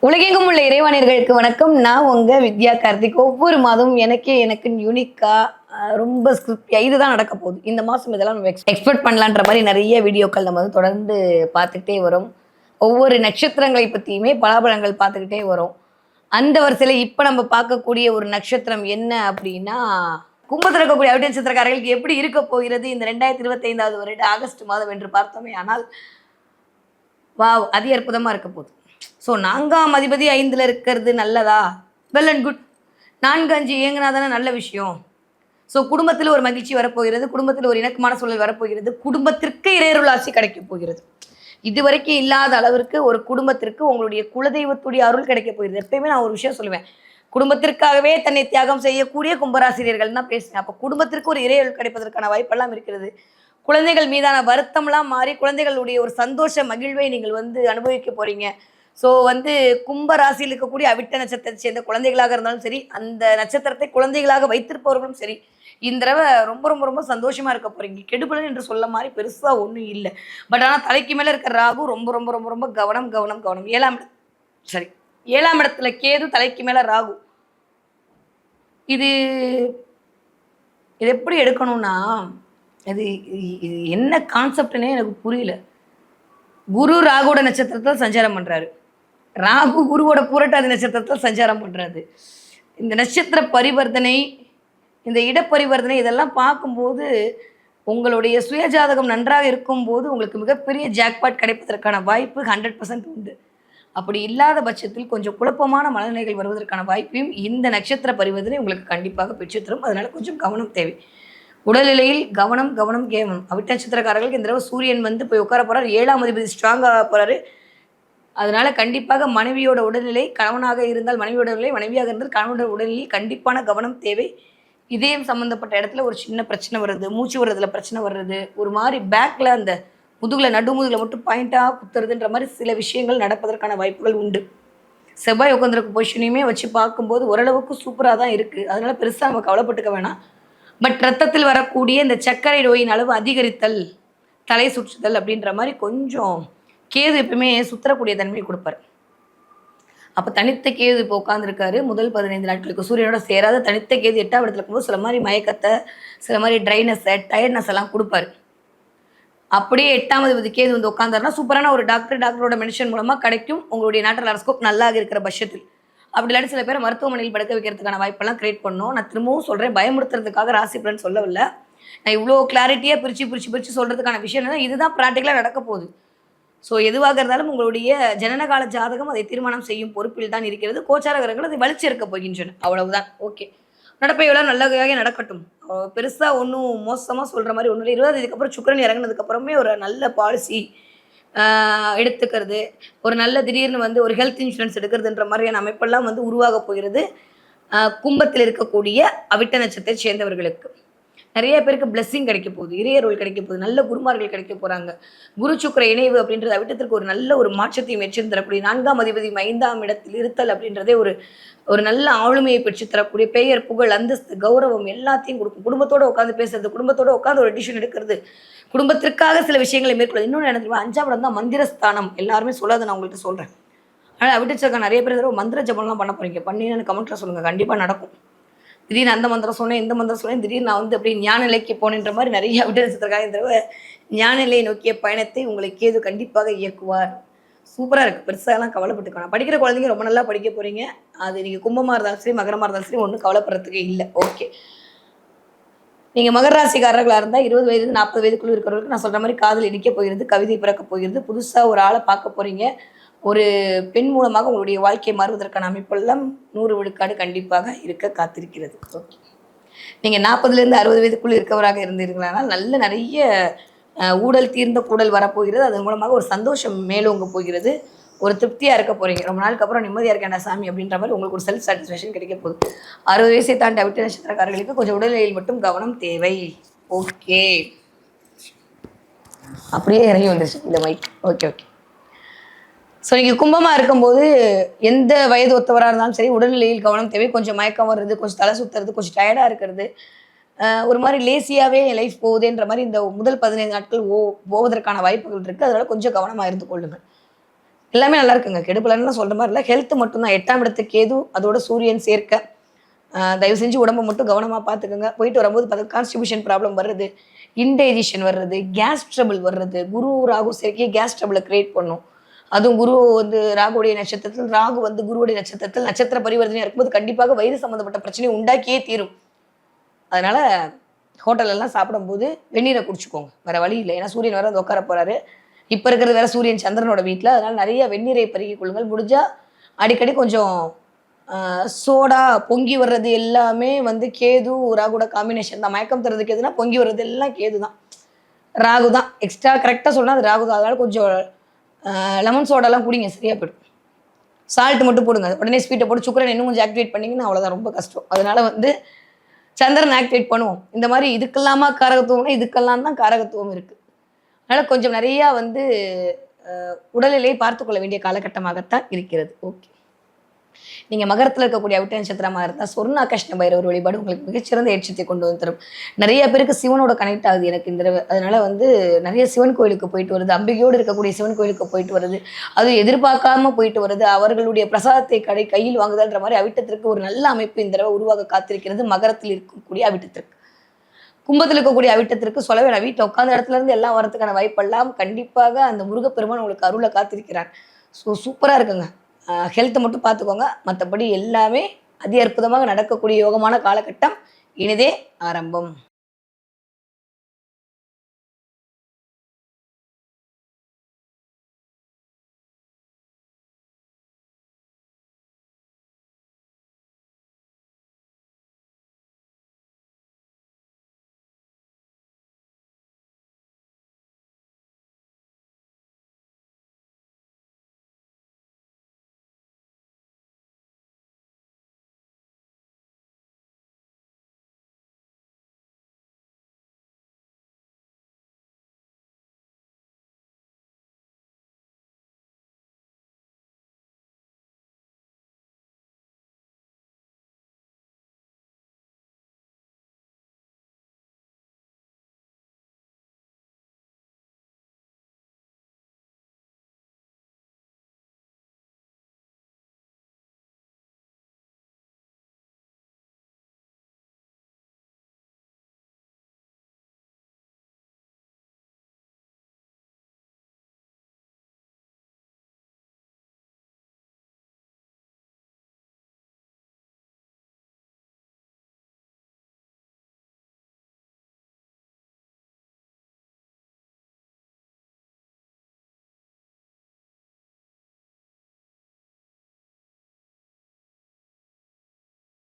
உலகெங்கும் உள்ள இறைவாணியர்களுக்கு வணக்கம். நான் உங்க வித்யா கார்த்திக். ஒவ்வொரு மாதமும் எனக்குன்னு யூனிக்கா ரொம்ப ஸ்கிரிப்டியா இதுதான் நடக்க போகுது. இந்த மாதம் இதெல்லாம் நம்ம எக்ஸ்பெக்ட் பண்ணலான்ற மாதிரி நிறைய வீடியோக்கள் நம்ம வந்து தொடர்ந்து பார்த்துக்கிட்டே வரோம். ஒவ்வொரு நட்சத்திரங்களை பற்றியுமே பலாபலங்கள் பார்த்துக்கிட்டே வரோம். அந்த வரிசையில் இப்போ நம்ம பார்க்கக்கூடிய ஒரு நட்சத்திரம் என்ன அப்படின்னா, கும்பத்தில் இருக்கக்கூடிய அவிட்ட நட்சத்திரக்காரர்களுக்கு எப்படி இருக்க போகிறது இந்த 2025வது வருடம் ஆகஸ்ட் மாதம் என்று பார்த்தோமே ஆனால், வாவ் அதி அற்புதமாக இருக்க போகுது. ஸோ 4ஆம் அதிபதி 5ல் இருக்கிறது நல்லதா? Well and good. 4-5 இயங்கினா தானே நல்ல விஷயம். ஸோ குடும்பத்தில் ஒரு மகிழ்ச்சி வரப்போகிறது, குடும்பத்தில் ஒரு இணக்கமான சூழல் வரப்போகிறது, குடும்பத்திற்கு இறையருள் ஆசி கிடைக்கப் போகிறது. இதுவரைக்கும் இல்லாத அளவிற்கு ஒரு குடும்பத்திற்கு உங்களுடைய குலதெய்வத்துடைய அருள் கிடைக்க போகிறது. எப்பயுமே நான் ஒரு விஷயம் சொல்லுவேன், குடும்பத்திற்காகவே தன்னை தியாகம் செய்யக்கூடிய கும்பராசிரியர்கள் தான் பேசுவேன். அப்போ குடும்பத்திற்கு ஒரு இறையருள் கிடைப்பதற்கான வாய்ப்பெல்லாம் இருக்கிறது. குழந்தைகள் மீதான வருத்தம்லாம் மாறி குழந்தைகளுடைய ஒரு சந்தோஷ மகிழ்வை நீங்கள் வந்து அனுபவிக்க போறீங்க. ஸோ வந்து கும்ப ராசியில் இருக்கக்கூடிய அவிட்ட நட்சத்திரத்தை சேர்ந்த குழந்தைகளாக இருந்தாலும் சரி, அந்த நட்சத்திரத்தை குழந்தைகளாக வைத்திருப்பவர்களும் சரி, இந்த தடவை ரொம்ப ரொம்ப ரொம்ப சந்தோஷமா இருக்க போறீங்க. கெடுபலன் என்று சொல்ல மாதிரி பெருசா ஒன்றும் இல்லை. பட் ஆனால் தலைக்கு மேல இருக்கிற ராகு ரொம்ப ரொம்ப ரொம்ப ரொம்ப கவனம் கவனம் கவனம். 7ஆம் இடத்துல கேது, தலைக்கு மேல ராகு. இது இது எப்படி எடுக்கணும்னா, இது இது என்ன கான்செப்ட்னே எனக்கு புரியல. குரு ராகுவோட நட்சத்திரத்தில் சஞ்சாரம் பண்றாரு, ராகு குருவோட புரட்டாதி நட்சத்திரத்தில் சஞ்சாரம் பண்றாரு. இந்த நட்சத்திர பரிவர்த்தனை, இந்த இடப்பரிவர்த்தனை இதெல்லாம் பார்க்கும்போது உங்களுடைய சுயஜாதகம் நன்றாக இருக்கும்போது உங்களுக்கு மிகப்பெரிய ஜாக்பாட் கிடைப்பதற்கான வாய்ப்பு 100% உண்டு. அப்படி இல்லாத பட்சத்தில் கொஞ்சம் குழப்பமான மனநிலைகள் வருவதற்கான வாய்ப்பையும் இந்த நட்சத்திர பரிவர்த்தனை உங்களுக்கு கண்டிப்பாக பெற்றுத்தரும். அதனால கொஞ்சம் கவனம் தேவை. உடல்நிலையில் கவனம் கவனம் கேவனம். அவிட்ட நட்சத்திரக்காரர்களுக்கு இந்த தடவை சூரியன் வந்து போய் உட்கார போறாரு, 7ஆம் அதிபதி ஸ்ட்ராங்காக போறாரு. அதனால கண்டிப்பாக மனைவியோட உடல்நிலை, கணவனாக இருந்தால் மனைவியோட உடல்நிலை, மனைவியாக இருந்தால் கணவனோட உடல்நிலை கண்டிப்பான கவனம் தேவை. இதயம் சம்மந்தப்பட்ட இடத்துல ஒரு சின்ன பிரச்சனை வருது, மூச்சு வர்றதுல பிரச்சனை வர்றது, ஒரு மாதிரி பேக்ல அந்த நடுமுதுகில் மட்டும் பாயிண்டாக குத்துறதுன்ற மாதிரி சில விஷயங்கள் நடப்பதற்கான வாய்ப்புகள் உண்டு. செவ்வாய் உட்காந்துருக்க பொசிஷனையுமே வச்சு பார்க்கும்போது ஓரளவுக்கு சூப்பராக தான் இருக்குது. அதனால பெருசாக நம்ம கவலைப்பட்டுக்க வேணாம். பட் ரத்தத்தில் வரக்கூடிய இந்த சர்க்கரை நோயின் அளவு அதிகரித்தல், தலை சுற்றுதல் அப்படின்ற மாதிரி கொஞ்சம் கேது எப்பவுமே சுத்தரக்கூடிய தன்மையை கொடுப்பார். அப்போ தனித்த கேது இப்போ உட்காந்துருக்காரு. முதல் 15 நாட்களுக்கு சூரியனோட சேராத தனித்த கேது 8ஆம் இடத்துல இருக்கும்போது சில மாதிரி மயக்கத்தை, சில மாதிரி ட்ரைனஸை, டயர்ட்னஸ் எல்லாம் கொடுப்பாரு. அப்படியே 8ஆம் அதிபதி கேது வந்து உட்காந்தாருன்னா சூப்பரான ஒரு டாக்டரோட மென்ஷன் மூலமாக கிடைக்கும். உங்களுடைய நாட்டல் அரஸ்கோப் நல்லாக இருக்கிற பட்சத்தில். அப்படி இல்லாட்டி சில பேர் மருத்துவமனையில் படுக்க வைக்கிறதுக்கான வாய்ப்பெல்லாம் கிரியேட் பண்ணணும். நான் திரும்பவும் சொல்கிறேன், பயமுறுத்துறதுக்காக ராசி பலன் சொல்லவில்லை. நான் இவ்வளோ கிளாரிட்டியாக பிரித்து சொல்கிறதுக்கான விஷயம் என்னன்னா, இதுதான் ப்ராக்டிக்கலாக நடக்க போகுது. ஸோ எதுவாக இருந்தாலும் உங்களுடைய ஜனனகால ஜாதகம் அதை தீர்மானம் செய்யும் பொறுப்பில் தான் இருக்கிறது. கோச்சார கிரகங்கள் அதை வலிச்சிருக்க போகின்றன. அவ்வளவுதான். ஓகே, நடப்பையெல்லாம் நல்லதாக நடக்கட்டும். பெருசாக ஒன்றும் மோசமாக சொல்கிற மாதிரி ஒன்றும் இல்லை. 20ஆம் தேதிக்கு அப்புறம் சுக்கிரன் இறங்கினதுக்கப்புறமே ஒரு நல்ல பாலிசி எடுத்துக்கிறது, ஒரு நல்ல திடீர்னு வந்து ஒரு ஹெல்த் இன்சூரன்ஸ் எடுக்கிறதுன்ற மாதிரியான அமைப்பெல்லாம் வந்து உருவாக போகிறது கும்பத்தில் இருக்கக்கூடிய அவிட்ட நட்சத்திரத்தை சேர்ந்தவர்களுக்கு. நிறைய பேருக்கு பிளெஸ்ஸிங் கிடைக்க போகுது, இறையருள் கிடைக்க போகுது, நல்ல குருமார்கள் கிடைக்க போகிறாங்க. குரு சுக்கிர இணைவு அப்படின்றது அவிட்டத்திற்கு ஒரு நல்ல ஒரு மாற்றத்தையும் வெற்றி தரக்கூடிய, 4ஆம் அதிபதி 5ஆம் இடத்தில் இருத்தல் அப்படின்றதே ஒரு நல்ல ஆளுமையை பெற்று தரக்கூடிய, பெயர் புகழ் அந்தஸ்து கௌரவம் எல்லாத்தையும் கொடுக்கும். குடும்பத்தோடு உட்காந்து பேசுறது, குடும்பத்தோடு உட்காந்து ஒரு டிசிஷன் எடுக்கிறது, குடும்பத்திற்காக சில விஷயங்களை மேற்கொள்ளுது. இன்னொன்று எனக்கு 5ஆம் இடம் தான் மந்திரஸ்தானம். எல்லாருமே சொல்லாத நான் உங்கள்கிட்ட சொல்கிறேன். ஆனால் அவிட்டச்சக்கா நிறைய பேர் தடவை மந்திர ஜபம்லாம் பண்ண போகிறீங்க. பண்ணின்னு கமெண்ட்டில் சொல்லுங்கள், கண்டிப்பாக நடக்கும். திடீர்னு அந்த மந்திரம் சொன்னேன், இந்த மந்திரம் சொன்னேன், திடீர்னு நான் வந்து அப்படியே ஞான நிலைக்கு போனேன்ற மாதிரி நிறைய அவிட்ட நட்சத்திரக்காக இந்த தடவை ஞான நிலையை நோக்கிய பயணத்தை உங்களை கேது கண்டிப்பாக இயக்குவார். சூப்பராக இருக்குது. பெருசாகலாம் கவலைப்பட்டுக்கணும். படிக்கிற குழந்தைங்க ரொம்ப நல்லா படிக்க போகிறீங்க. அது நீங்கள் கும்பமாக இருந்தாலும் சரி, மகரமாக இருந்தாலும் சரி, ஒன்றும் கவலைப்படுறதுக்கே இல்லை. ஓகே, நீங்கள் மகர ராசிக்காரர்களாக இருந்தால் 20 வயது 40 வயதுக்குள்ளே இருக்கிறவங்களுக்கு நான் சொல்கிற மாதிரி காதல் இடிக்க போகிறது, கவிதை பிறக்க போகிறது, புதுசாக ஒரு ஆளை பார்க்க போகிறீங்க. ஒரு பெண் மூலமாக உங்களுடைய வாழ்க்கையை மாறுவதற்கான அமைப்பெல்லாம் 100 விழுக்காடு கண்டிப்பாக இருக்க காத்திருக்கிறது. ஓகே, நீங்கள் 40லேருந்து 60 வயதுக்குள்ளே இருக்கவராக இருந்தீர்களானால் நல்ல நிறைய ஊழல் தீர்ந்த கூடல் வரப்போகிறது. அதன் மூலமாக ஒரு சந்தோஷம் மேலோங்க போகிறது, ஒரு திருப்தியாக இருக்க போகிறீங்க. ரொம்ப நாளுக்கு அப்புறம் நிம்மதியாக இருக்கேன்டா சாமி அப்படின்ற மாதிரி உங்களுக்கு ஒரு செல்ஃப் சாட்டிஸ்ஃபேக்ஷன் கிடைக்க போகுது. 60 வயசை தாண்டி அவிட்ட நட்சத்திரக்காரர்களுக்கு கொஞ்சம் உடல்நிலையில் மட்டும் கவனம் தேவை. ஓகே, அப்படியே இறங்கி வந்துருச்சு இந்த மைக். Okay okay. ஸோ நீங்கள் கும்பமாக இருக்கும்போது எந்த வயது ஒத்தவராக இருந்தாலும் சரி, உடல்நிலையில் கவனம் தேவை. கொஞ்சம் மயக்கம் வர்றது, கொஞ்சம் தலை சுற்றுறது, கொஞ்சம் டயர்டாக இருக்கிறது, ஒரு மாதிரி லேசியாகவே என் லைஃப் போகுதுன்ற மாதிரி இந்த முதல் 15 நாட்கள் போவதற்கான வாய்ப்புகள் இருக்குது. அதனால் கொஞ்சம் கவனமாக இருந்து கொள்ளுங்கள். எல்லாமே நல்லா இருக்குங்க. கெடுபலன்னு சொல்ற மாதிரி இல்லை, ஹெல்த் மட்டும்தான். 8ஆம் இடத்துக்கு கேது, அதோட சூரியன் சேர்க்க. தயவு செஞ்சு உடம்ப மட்டும் கவனமா பார்த்துக்கோங்க. போயிட்டு வரும்போது கான்ஸ்டிபியூஷன் ப்ராப்ளம் வர்றது, இன்டைஜஷன் வர்றது, கேஸ் ட்ரபிள் வர்றது, குரு ராகு சேர்க்கை கேஸ் ட்ரபிளை கிரியேட் பண்ணும். அதுவும் குரு வந்து ராகுடைய நட்சத்திரத்தில், ராகு வந்து குருவுடைய நட்சத்திரத்தில் நட்சத்திர பரிவர்த்தனையா இருக்கும்போது கண்டிப்பாக வயிறு சம்பந்தப்பட்ட பிரச்சனையை உண்டாக்கியே தீரும். அதனால ஹோட்டல் எல்லாம் சாப்பிடும்போது வெந்நீரை குடிச்சுக்கோங்க, வேற வழி இல்லை. ஏன்னா சூரியன் வேற வந்து உட்கார போறாரு. இப்ப இருக்கிறது வேற சூரியன் சந்திரனோட வீட்டில். அதனால நிறைய வெந்நீரை பருகிக் கொள்ளுங்கள். முடிஞ்சா அடிக்கடி கொஞ்சம் சோடா பொங்கி வர்றது எல்லாமே வந்து கேது ராகுட காம்பினேஷன் தான். மயக்கம் தர்றது கேதுனா பொங்கி வர்றது எல்லாம் கேது தான், ராகு தான். எக்ஸ்ட்ரா கரெக்டாக சொன்னால் அது ராகு தான். அதனால கொஞ்சம் லெமன் சோடாலாம் குடிங்க, சரியா போயிடும். சால்ட் மட்டும் போடுங்க, உடனே ஸ்வீட்டை போட்டு சுக்கரன் இன்னும் கொஞ்சம் ஆக்டிவேட் பண்ணிங்கன்னா அவ்வளோதான், ரொம்ப கஷ்டம். அதனால வந்து சந்திரன் ஆக்டிவேட் பண்ணுவோம். இந்த மாதிரி இதுக்கெல்லாமா காரகத்துவம்னா இதுக்கெல்லாம் தான் காரகத்துவம் இருக்குது. அதனால் கொஞ்சம் நிறையா வந்து உடல்நிலையை பார்த்துக்கொள்ள வேண்டிய காலகட்டமாகத்தான் இருக்கிறது. ஓகே, நீங்கள் மகரத்தில் இருக்கக்கூடிய அவிட்ட நட்சத்திரமாக இருந்தால் சொர்ணாகர்ஷ்ண பைரவர் வழிபாடு உங்களுக்கு மிகச்சிறந்த ஏற்றத்தை கொண்டு வந்து தரும். நிறைய பேருக்கு சிவனோட கனெக்ட் ஆகுது எனக்கு இந்த தடவை. அதனால வந்து நிறைய சிவன் கோயிலுக்கு போயிட்டு வருது, அம்பிகையோடு இருக்கக்கூடிய சிவன் கோயிலுக்கு போயிட்டு வருது, அது எதிர்பார்க்காம போயிட்டு வருது, அவர்களுடைய பிரசாதத்தை கையில் வாங்குதல்ன்ற மாதிரி அவிட்டத்திற்கு ஒரு நல்ல அமைப்பு இந்த தடவை உருவாக காத்திருக்கிறது. மகரத்தில் இருக்கக்கூடிய அவிட்டத்திற்கு. கும்பத்தில் இருக்கக்கூடிய அவிட்டத்திற்கு சொல்லவே நான் வீட்டில் உட்காந்த இடத்துல இருந்து எல்லாம் வரதுக்கான வாய்ப்பெல்லாம் கண்டிப்பாக அந்த முருகப்பெருமான் உங்களுக்கு அருளை காத்திருக்கிறார். ஸோ சூப்பராக இருக்குங்க. ஹெல்த்தை மட்டும் பார்த்துக்கோங்க, மற்றபடி எல்லாமே அதி அற்புதமாக நடக்கக்கூடிய யோகமான காலகட்டம் இனிதே ஆரம்பம்.